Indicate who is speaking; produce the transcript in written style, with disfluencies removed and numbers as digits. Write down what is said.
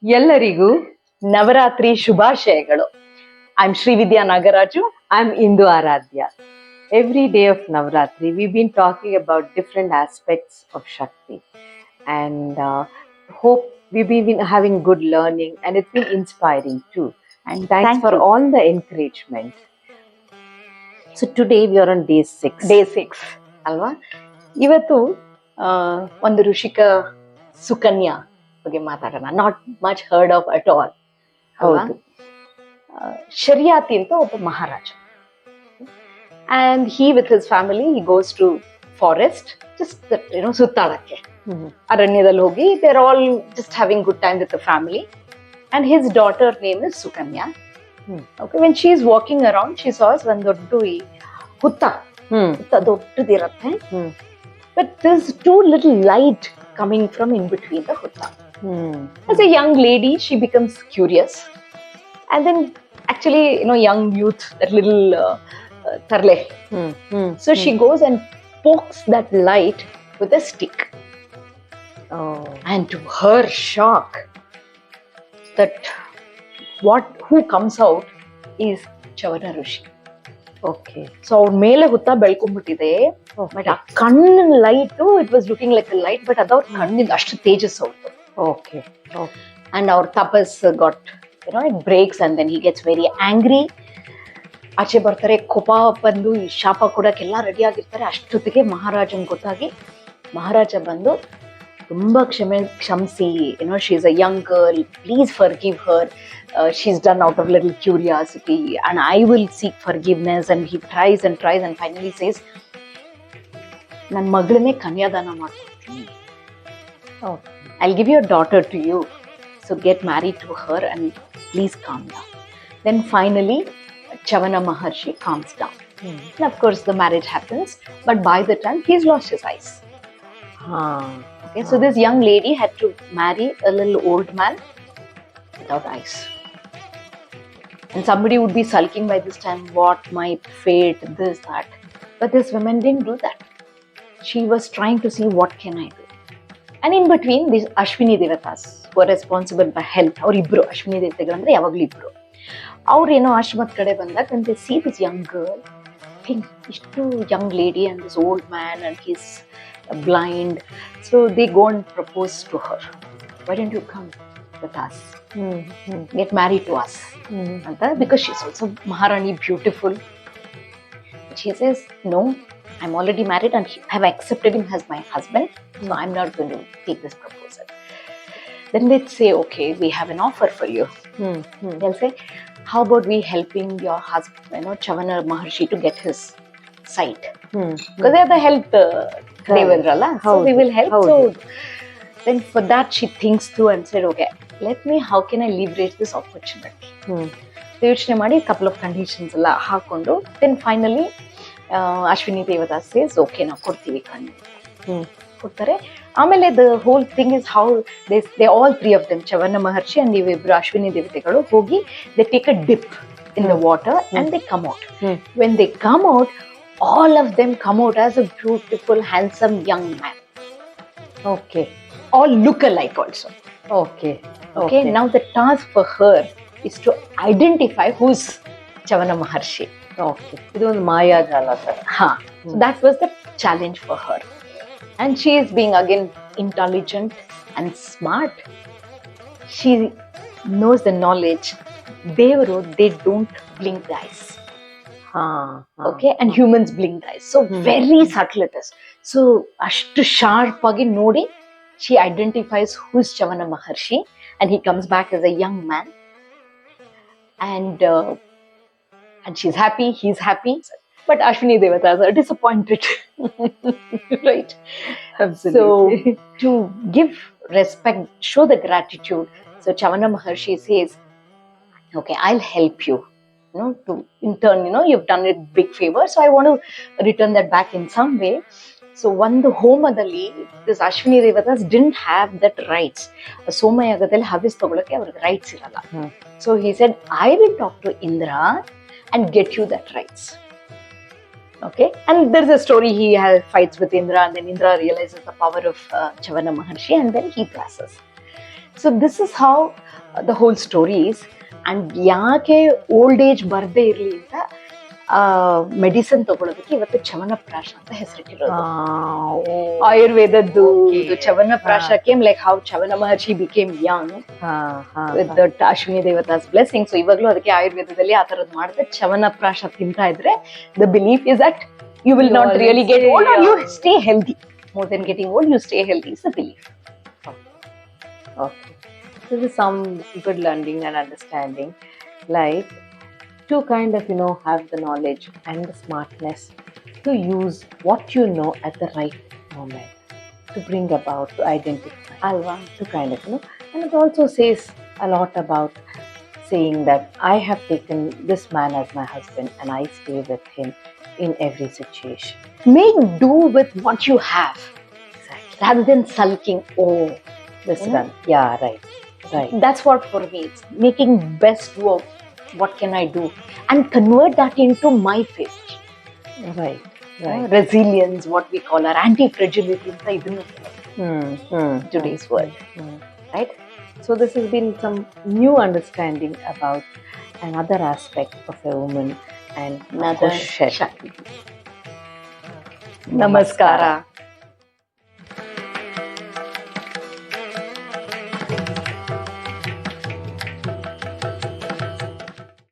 Speaker 1: ಎಲ್ಲರಿಗೂ ನವರಾತ್ರಿ ಶುಭಾಶಯಗಳು. I'm Srividya Nagaraju. I'm Indu Aradhya. Every day of Navaratri, we've been talking about different aspects of Shakti, and hope we've been having good learning, and it's been inspiring too. And thanks
Speaker 2: Thank
Speaker 1: for
Speaker 2: you.
Speaker 1: all the encouragement. So today we are on day 6.
Speaker 2: Day 6.
Speaker 1: ಅಲ್ವಾ? ಇವತ್ತು ಒಂದು ಋಷಿಕ ಸುಕನ್ಯಾ ಬಗ್ಗೆ ಮಾತಾಡೋಣ. Not much heard of at all.
Speaker 2: ಹೌದು.
Speaker 1: ಶರಿಯಾತಿ ಅಂತ ಒಬ್ಬ ಮಹಾರಾಜ. And he with his family he goes to forest just ಸುತ್ತಾಡಕ್ಕೆ. ಅರಣ್ಯದಲ್ಲಿ ಹೋಗಿ they are all just having good time with the family. And his daughter name is Sukanya. Okay, when she is walking around she saws ಒಂದು ದೊಡ್ಡ ಹುತ್ತ ದೊಡ್ಡದಿರತ್ತೆ. But there's too little light coming from in between the hutta. As a young lady, she becomes curious. And then actually, young youth, that little tarle. So she goes and pokes that light with a stick.
Speaker 2: Oh.
Speaker 1: And to her shock, that who comes out is Chyavana Rishi.
Speaker 2: Okay.
Speaker 1: So ಅವ್ರ ಮೇಲೆ ಹುತ್ತ ಬೆಳ್ಕೊಂಡ್ಬಿಟ್ಟಿದೆ. But ಆ ಕಣ್ಣಿನ light it was looking like a light, but ಅದವ್ರ ಕಣ್ಣಿಂದ ಅಷ್ಟು ತೇಜಸ್ ಅವ್ರದ್ದು.
Speaker 2: Okay.
Speaker 1: ಅಂಡ್ ಅವ್ರ ತಪಸ್ got it breaks and then he gets very angry. ಆಚೆ ಬರ್ತಾರೆ, ಕೋಪ ಬಂದು ಈ ಶಾಪ ಕೊಡಕ್ಕೆಲ್ಲ ರೆಡಿ ಆಗಿರ್ತಾರೆ. ಅಷ್ಟೊತ್ತಿಗೆ ಮಹಾರಾಜನ್ ಗೊತ್ತಾಗಿ ಮಹಾರಾಜ ಬಂದು ತುಂಬಾ ಕ್ಷಮಿಸಿ, she is a young girl, please forgive Har, she's done out of little curiosity and I will seek forgiveness. And he tries and tries and finally says, ನನ್ನ ಮಗಳನ್ನೇ ಕನ್ಯಾದಾನ ಮಾಡ್ಕೊಡ್ತೀನಿ. I'll give your daughter to you, so get married to her and please calm down. Then finally Chyavana Maharshi calms down. And of course the marriage happens, but by the time he's lost his eyes. Okay, so this young lady had to marry a little old man without eyes. And somebody would be sulking by this time, what my fate, this, that. But this woman didn't do that. She was trying to see what can I do. And in between, these Ashwini Devatas who are responsible for health, or Ibru, Ashwini Devatas, yavaglu Ibru. Aur ashmat kade bandak, and they see this young girl, think, ishtu young lady and this old man, and he's blind. So they go and propose to her. Why don't you come with us? Get married to us. Because she's also Maharani, beautiful. She says, no, I'm already married and I have accepted him as my husband, so I'm not going to take this proposal. Then they'd say, okay, we have an offer for you. They'll say, how about we helping your husband, Chyavana Maharshi, to get his sight? Because they are the health Devadrala, so we will help. So then for that she thinks through and said, okay, how can I leverage this opportunity? ಯೋಚನೆ ಮಾಡಿ couple of conditions ಎಲ್ಲ ಹಾಕೊಂಡು then finally Ashwini Devdas says, okay, ನಾವು ಕೊಡ್ತೀವಿ ಕಣ್ಣು ಕೊಡ್ತಾರೆ. ಆಮೇಲೆ the whole thing is how they all three of them, Chyavana Maharshi and ಇವಿಬ್ರು Ashwini ದೇವತೆಗಳು ಹೋಗಿ they take a dip in the water and they come out. When they come out, all of them come out as a beautiful, handsome young man.
Speaker 2: Okay.
Speaker 1: All look alike also.
Speaker 2: Okay.
Speaker 1: Now the task for her is to identify who's Chyavana Maharshi.
Speaker 2: Okay. ಇದು ಒಂದು ಮಾಯಾಜಾಲ ತರ.
Speaker 1: So that was the challenge for her. And she is being again intelligent and smart. She knows the knowledge. Devaru, they don't blink the eyes. Okay, and humans blink the eyes. So very subtle it is. So ashtu sharp agi nodi, she identifies who's Chyavana Maharshi, and he comes back as a young man. And she's happy, he's happy. But Ashwini Devatas are disappointed. Right?
Speaker 2: Absolutely.
Speaker 1: So to give respect, show the gratitude. So Chyavana Maharshi says, okay, I'll help you. To in turn, you've done a big favor, so I want to return that back in some way. So ಒಂದು ಹೋಮದಲ್ಲಿ this Ashwini Devatas didn't have that rights. ಸೋಮಯಾಗದಲ್ಲಿ ಹವಿಸ್ ತಗೊಳಕ್ಕೆ ಅವ್ರಿಗೆ rights ಇರಲ್ಲ. So he said, I will talk to Indra and get you that rights. Okay, and there's a story, he fights with Indra, and then Indra realizes the power of Chyavana Maharshi, and then he passes. So this is how the whole story is. And ಯಾಕೆ old age ಬರದೇ ಇರಲಿ ಅಂತ medicine ತಗೊಳ್ಳೋದಕ್ಕೆ ಇವತ್ತು ಚವನಪ್ರಾಶ ಅಂತ ಹೆಸರಿಟ್ಟಿರೋದು. ಆಯುರ್ವೇದದ್ದು ಇದು Chyawanprash came like how Chyavana Maharshi became young with that Ashwini ದೇವತಾಸ್ ಬ್ಲೆಸ್ಸಿಂಗ್. ಸೊ ಇವಾಗ್ಲೂ ಅದಕ್ಕೆ ಆಯುರ್ವೇದದಲ್ಲಿ ಆ ತರದ್ ಮಾಡಿದ್ರೆ ಚವನಪ್ರಾಶ ತಿಂತಾ ಇದ್ರೆ the belief is that you will not really get old, or you stay healthy. More than getting old, you stay healthy is the belief.
Speaker 2: Okay. This is some good learning and understanding. Like to kind of, have the knowledge and the smartness to use what you know at the right moment to bring about, to identify.
Speaker 1: Alva.
Speaker 2: To kind of, and it also says a lot about saying that I have taken this man as my husband and I stay with him in every situation.
Speaker 1: Make do with what you have.
Speaker 2: Exactly.
Speaker 1: Rather than sulking,
Speaker 2: This done. Yeah, right.
Speaker 1: That's what for me it's making best do of what can I do and convert that into my faith.
Speaker 2: Right.
Speaker 1: Resilience, what we call our anti-fragility in today's world.
Speaker 2: Right? So this has been some new understanding about another aspect of a woman and
Speaker 1: Another
Speaker 2: Shakti.
Speaker 1: Namaskara.